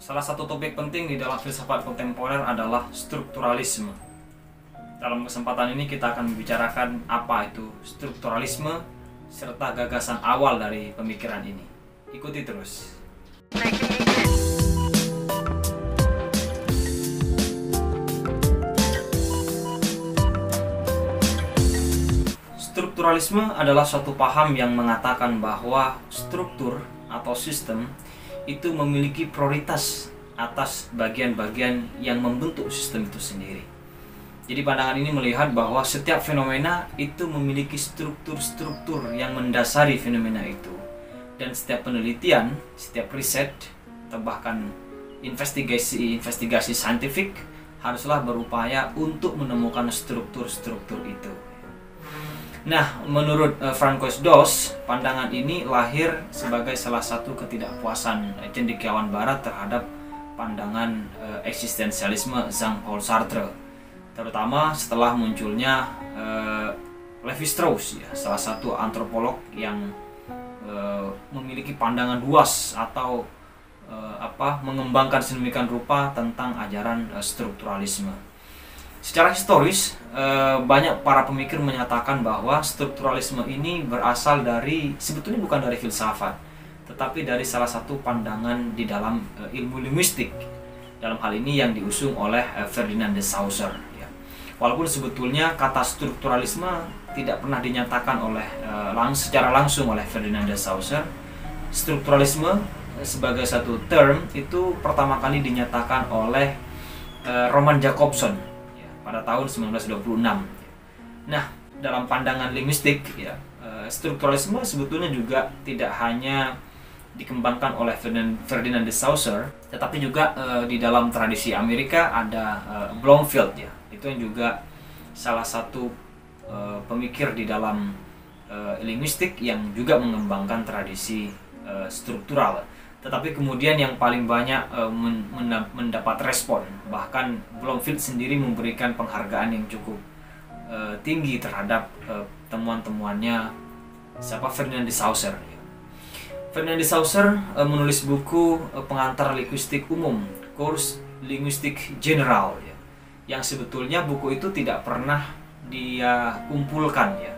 Salah satu topik penting di dalam filsafat kontemporer adalah strukturalisme. Dalam kesempatan ini kita akan membicarakan apa itu strukturalisme serta gagasan awal dari pemikiran ini. Ikuti terus. Strukturalisme adalah suatu paham yang mengatakan bahwa struktur atau sistem itu memiliki prioritas atas bagian-bagian yang membentuk sistem itu sendiri. Jadi pandangan ini melihat bahwa setiap fenomena itu memiliki struktur-struktur yang mendasari fenomena itu. Dan setiap penelitian, setiap riset, atau bahkan investigasi saintifik haruslah berupaya untuk menemukan struktur-struktur itu. Nah, menurut Francois Dos, pandangan ini lahir sebagai salah satu ketidakpuasan cendekiawan Barat terhadap pandangan eksistensialisme Jean-Paul Sartre, terutama setelah munculnya Lévi-Strauss, ya, salah satu antropolog yang memiliki pandangan luas atau mengembangkan sedemikian rupa tentang ajaran strukturalisme. Secara historis, banyak para pemikir menyatakan bahwa strukturalisme ini berasal dari, sebetulnya bukan dari filsafat, tetapi dari salah satu pandangan di dalam ilmu linguistik. Dalam hal ini yang diusung oleh Ferdinand de Saussure. Ya. Walaupun sebetulnya kata strukturalisme tidak pernah dinyatakan secara langsung oleh Ferdinand de Saussure, strukturalisme sebagai satu term itu pertama kali dinyatakan oleh Roman Jakobson pada tahun 1926. Nah, dalam pandangan linguistik, ya, strukturalisme sebetulnya juga tidak hanya dikembangkan oleh Ferdinand de Saussure, tetapi juga di dalam tradisi Amerika ada Bloomfield, ya, itu yang juga salah satu pemikir di dalam linguistik yang juga mengembangkan tradisi struktural. Tetapi kemudian yang paling banyak mendapat respon, bahkan Bloomfield sendiri memberikan penghargaan yang cukup tinggi terhadap temuan-temuannya Ferdinand de Saussure. Ferdinand de Saussure menulis buku pengantar linguistik umum, Cours linguistique générale, ya, yang sebetulnya buku itu tidak pernah dia kumpulkan, ya.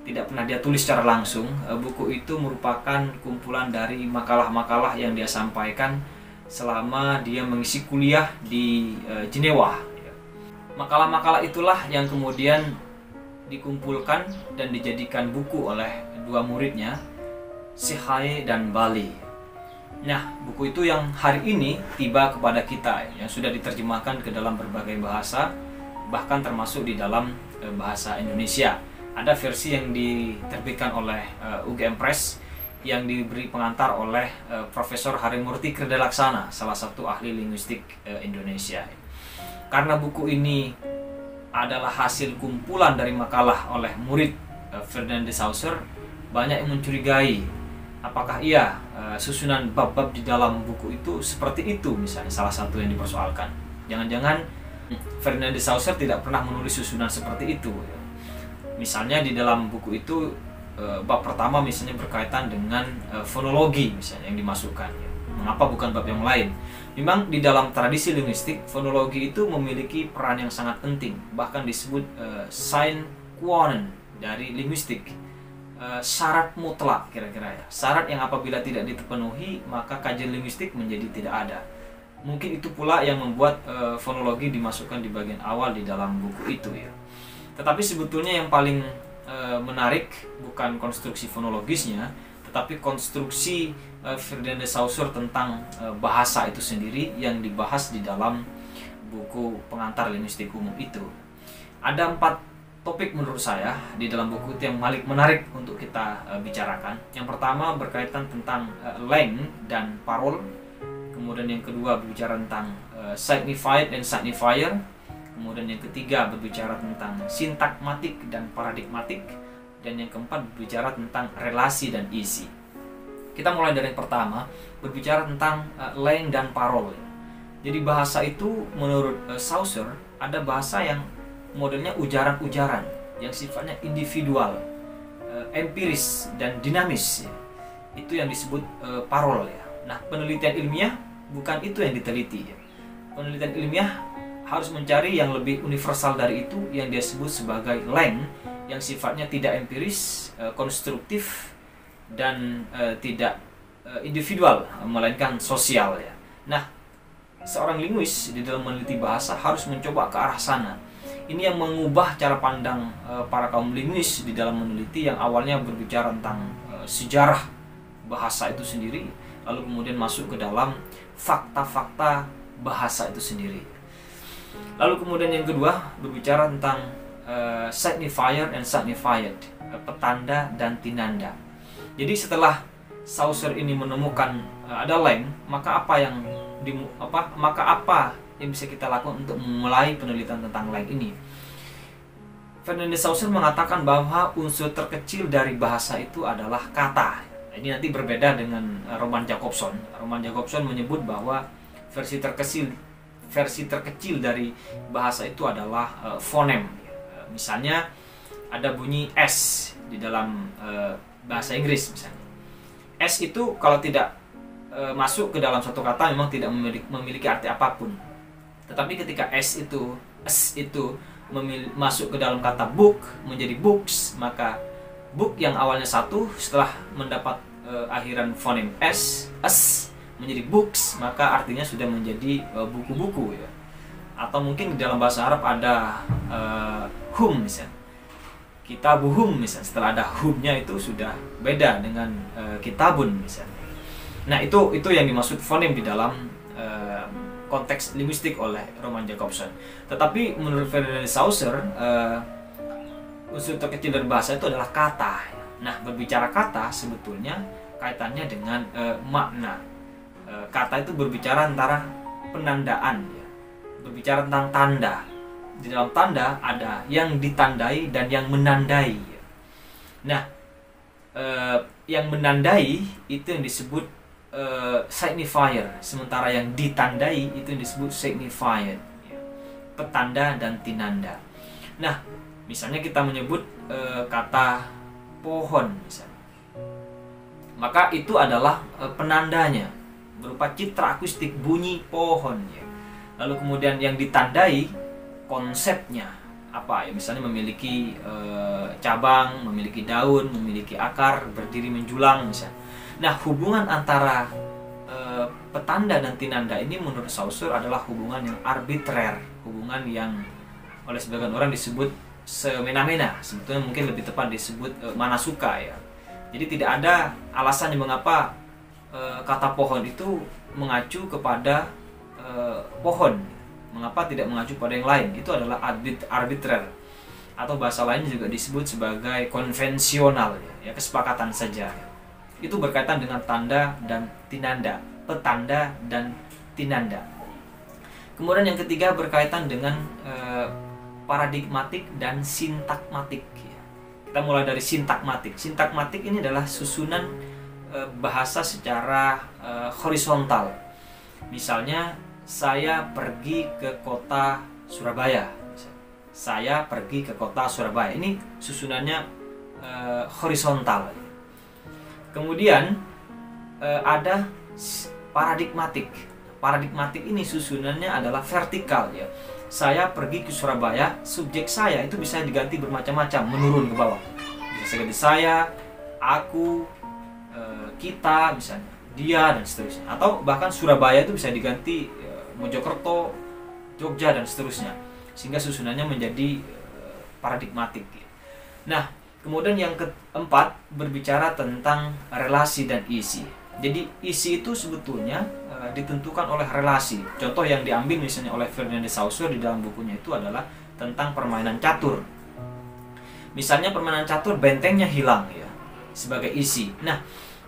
Tidak pernah dia tulis secara langsung. Buku itu merupakan kumpulan dari makalah-makalah yang dia sampaikan selama dia mengisi kuliah di Jenewa. Makalah-makalah itulah yang kemudian dikumpulkan dan dijadikan buku oleh dua muridnya, Sehae dan Bali. Nah, buku itu yang hari ini tiba kepada kita, yang sudah diterjemahkan ke dalam berbagai bahasa, bahkan termasuk di dalam bahasa Indonesia. Ada versi yang diterbitkan oleh UGM Press yang diberi pengantar oleh Profesor Harimurti Kerdalaksana, salah satu ahli linguistik Indonesia. Karena buku ini adalah hasil kumpulan dari makalah oleh murid Ferdinand de Saussure, banyak yang mencurigai apakah susunan bab-bab di dalam buku itu seperti itu, misalnya salah satu yang dipersoalkan. Jangan-jangan Ferdinand de Saussure tidak pernah menulis susunan seperti itu. Misalnya di dalam buku itu bab pertama misalnya berkaitan dengan fonologi misalnya yang dimasukkan. Mengapa bukan bab yang lain? Memang di dalam tradisi linguistik, fonologi itu memiliki peran yang sangat penting, bahkan disebut sine qua non dari linguistik, syarat mutlak kira-kira, ya. Syarat yang apabila tidak dipenuhi maka kajian linguistik menjadi tidak ada. Mungkin itu pula yang membuat fonologi dimasukkan di bagian awal di dalam buku itu, ya. Tetapi sebetulnya yang paling menarik bukan konstruksi fonologisnya, tetapi konstruksi Ferdinand de Saussure tentang bahasa itu sendiri yang dibahas di dalam buku pengantar linguistik umum itu. Ada 4 topik menurut saya di dalam buku itu yang paling menarik untuk kita bicarakan. Yang pertama berkaitan tentang langue dan parole. Kemudian yang kedua berbicara tentang signified dan signifier. Kemudian yang ketiga berbicara tentang sintakmatik dan paradigmatik. Dan yang keempat berbicara tentang relasi dan isi. Kita mulai dari yang pertama, berbicara tentang langue dan parole. Jadi bahasa itu menurut Saussure ada bahasa yang modelnya ujaran-ujaran yang sifatnya individual, empiris dan dinamis. Itu yang disebut parole, ya. Nah, penelitian ilmiah bukan itu yang diteliti. Penelitian ilmiah harus mencari yang lebih universal dari itu, yang dia sebut sebagai length, yang sifatnya tidak empiris, konstruktif, dan tidak individual, melainkan sosial ya. Nah, seorang linguis di dalam meneliti bahasa harus mencoba ke arah sana. Ini yang mengubah cara pandang para kaum linguis di dalam meneliti, yang awalnya berbicara tentang sejarah bahasa itu sendiri, lalu kemudian masuk ke dalam fakta-fakta bahasa itu sendiri. Lalu kemudian yang kedua berbicara tentang signifier and signified, petanda dan tinanda. Jadi setelah Saussure ini menemukan ada length, maka apa yang bisa kita lakukan untuk memulai penelitian tentang length ini? Ferdinand Saussure mengatakan bahwa unsur terkecil dari bahasa itu adalah kata. Ini nanti berbeda dengan Roman Jakobson. Roman Jakobson menyebut bahwa versi terkecil dari bahasa itu adalah fonem. Misalnya ada bunyi S di dalam bahasa Inggris misalnya. S itu kalau tidak masuk ke dalam suatu kata memang tidak memiliki arti apapun. Tetapi ketika S itu masuk ke dalam kata book menjadi books, maka book yang awalnya satu setelah mendapat akhiran fonem S menjadi books, maka artinya sudah menjadi buku-buku ya. Atau mungkin di dalam bahasa Arab ada hum misalnya, kitabuhum misalnya, setelah ada humnya itu sudah beda dengan kitabun misalnya. Nah itu yang dimaksud fonem di dalam konteks linguistik oleh Roman Jakobson. Tetapi menurut Ferdinand Saussure, unsur terkecil dari bahasa itu adalah kata. Nah, berbicara kata sebetulnya kaitannya dengan makna. Kata itu berbicara antara penandaan, ya. Berbicara tentang tanda. Di dalam tanda ada yang ditandai dan yang menandai. Ya. Nah, yang menandai itu yang disebut signifier, sementara yang ditandai itu yang disebut signified, ya. Petanda dan tinanda. Nah, misalnya kita menyebut kata pohon misalnya, maka itu adalah penandanya berupa citra akustik bunyi pohon ya. Lalu kemudian yang ditandai konsepnya apa ya, misalnya memiliki cabang, memiliki daun, memiliki akar, berdiri menjulang misalnya. Nah, hubungan antara petanda dan tinanda ini menurut Saussure adalah hubungan yang arbitrer, hubungan yang oleh sebagian orang disebut semena-mena, sebetulnya mungkin lebih tepat disebut mana suka ya. Jadi tidak ada alasan mengapa kata pohon itu mengacu kepada pohon, mengapa tidak mengacu pada yang lain. Itu adalah arbitrer, atau bahasa lain juga disebut sebagai konvensional ya, kesepakatan saja. Itu berkaitan dengan tanda dan tinanda, petanda dan tinanda. Kemudian yang ketiga berkaitan dengan paradigmatik dan sintakmatik. Kita mulai dari sintakmatik. Sintakmatik ini adalah susunan bahasa secara horizontal. Misalnya, saya pergi ke kota Surabaya. Saya pergi ke kota Surabaya. Ini susunannya horizontal. Kemudian ada paradigmatik. Paradigmatik ini susunannya adalah vertikal ya. Saya pergi ke Surabaya, subjek saya itu bisa diganti bermacam-macam, menurun ke bawah. Bisa ganti saya, aku, kita misalnya, dia dan seterusnya. Atau bahkan Surabaya itu bisa diganti Mojokerto, Jogja dan seterusnya. Sehingga susunannya menjadi paradigmatik. Nah, kemudian yang keempat berbicara tentang relasi dan isi. Jadi isi itu sebetulnya ditentukan oleh relasi. Contoh yang diambil misalnya oleh Ferdinand Saussure di dalam bukunya itu adalah tentang permainan catur. Misalnya permainan catur, bentengnya hilang ya sebagai isi. Nah,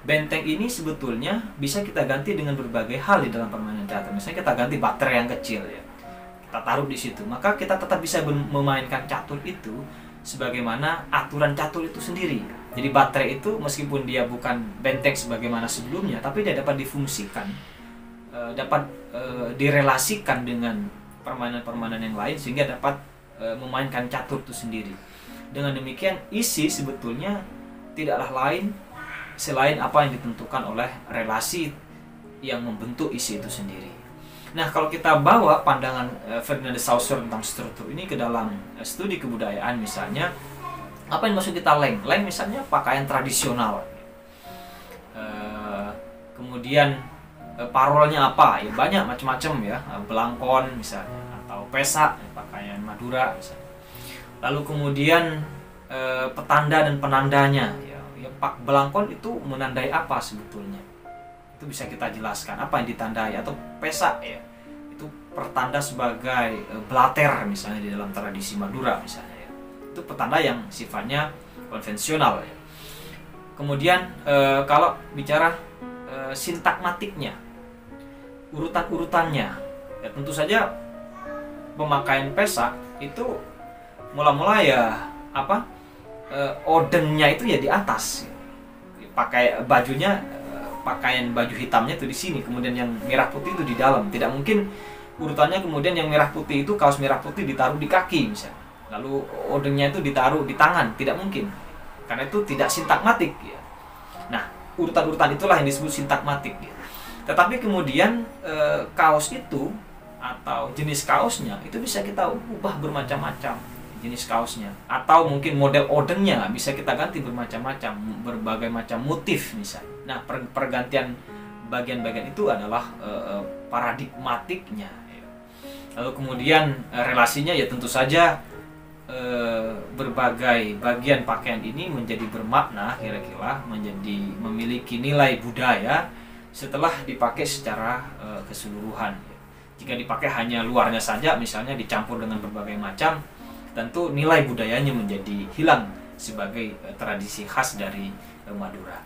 benteng ini sebetulnya bisa kita ganti dengan berbagai hal di dalam permainan catur. Misalnya kita ganti baterai yang kecil ya, kita taruh di situ, maka kita tetap bisa memainkan catur itu sebagaimana aturan catur itu sendiri. Jadi baterai itu meskipun dia bukan benteng sebagaimana sebelumnya, tapi dia dapat difungsikan, dapat direlasikan dengan permainan-permainan yang lain sehingga dapat memainkan catur itu sendiri. Dengan demikian isi sebetulnya tidaklah lain selain apa yang ditentukan oleh relasi yang membentuk isi itu sendiri. Nah, kalau kita bawa pandangan Ferdinand de Saussure tentang struktur ini ke dalam studi kebudayaan misalnya, apa yang maksud kita leng? Leng misalnya pakaian tradisional. Kemudian parolnya apa? Ya banyak macam-macam ya, belangkon misalnya, atau pesak, pakaian Madura misalnya. Lalu kemudian petanda dan penandanya, ya pak belangkon itu menandai apa sebetulnya? Itu bisa kita jelaskan apa yang ditandai, atau pesak ya itu pertanda sebagai blater misalnya di dalam tradisi Madura misalnya ya. Itu petanda yang sifatnya konvensional ya. Kemudian kalau bicara sintakmatiknya, urutan-urutannya ya, tentu saja pemakaian pesak itu mula-mula ya apa odengnya itu ya di atas, pakai bajunya pakaian baju hitamnya itu di sini, kemudian yang merah putih itu di dalam. Tidak mungkin urutannya kemudian yang merah putih itu kaos merah putih ditaruh di kaki misalnya, lalu odengnya itu ditaruh di tangan, tidak mungkin, karena itu tidak sintakmatik ya. Nah, urutan-urutan itulah yang disebut sintakmatik ya. Tetapi kemudian kaos itu atau jenis kaosnya itu bisa kita ubah bermacam-macam jenis kaosnya, atau mungkin model odengnya bisa kita ganti bermacam-macam, berbagai macam motif misalnya. Nah, pergantian bagian-bagian itu adalah paradigmatiknya ya. Lalu kemudian relasinya ya tentu saja berbagai bagian pakaian ini menjadi bermakna, kira-kira menjadi memiliki nilai budaya setelah dipakai secara keseluruhan ya. Jika dipakai hanya luarnya saja misalnya dicampur dengan berbagai macam, tentu nilai budayanya menjadi hilang sebagai tradisi khas dari Madura.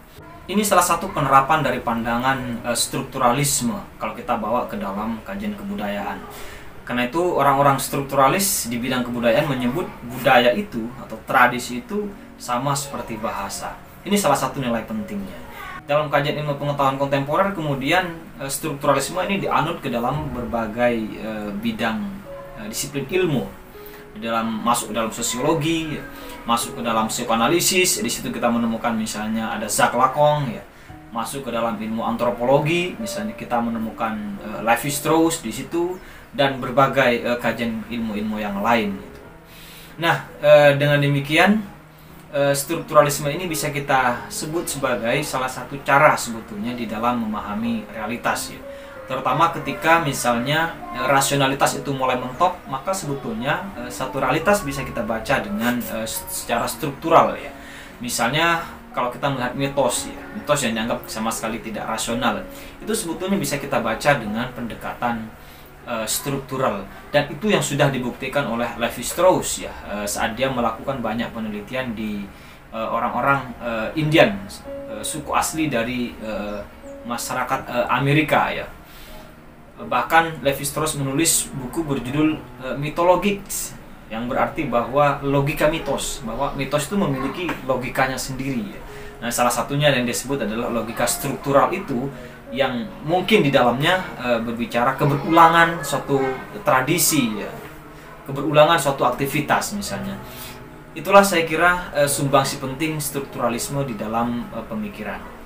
Ini salah satu penerapan dari pandangan strukturalisme kalau kita bawa ke dalam kajian kebudayaan. Karena itu orang-orang strukturalis di bidang kebudayaan menyebut budaya itu atau tradisi itu sama seperti bahasa. Ini salah satu nilai pentingnya. Dalam kajian ilmu pengetahuan kontemporer kemudian strukturalisme ini dianut ke dalam berbagai bidang disiplin ilmu. Masuk ke dalam sosiologi, masuk ke dalam psikoanalisis. Di situ kita menemukan misalnya ada Jacques Lacan ya. Masuk ke dalam ilmu antropologi, misalnya kita menemukan Lévi-Strauss di situ, dan berbagai kajian ilmu-ilmu yang lain gitu. Nah, dengan demikian strukturalisme ini bisa kita sebut sebagai salah satu cara sebetulnya di dalam memahami realitas ya. Terutama ketika misalnya rasionalitas itu mulai mentok, maka sebetulnya satu realitas bisa kita baca dengan secara struktural ya. Misalnya kalau kita melihat mitos ya, mitos yang dianggap sama sekali tidak rasional, itu sebetulnya bisa kita baca dengan pendekatan struktural, dan itu yang sudah dibuktikan oleh Lévi-Strauss ya, saat dia melakukan banyak penelitian di orang-orang Indian, suku asli dari masyarakat Amerika ya. Bahkan Lévi-Strauss menulis buku berjudul Mythologics, yang berarti bahwa logika mitos, bahwa mitos itu memiliki logikanya sendiri ya. Nah, salah satunya yang disebut adalah logika struktural itu, yang mungkin di dalamnya berbicara keberulangan suatu tradisi ya, keberulangan suatu aktivitas misalnya. Itulah saya kira sumbangsi penting strukturalisme di dalam pemikiran.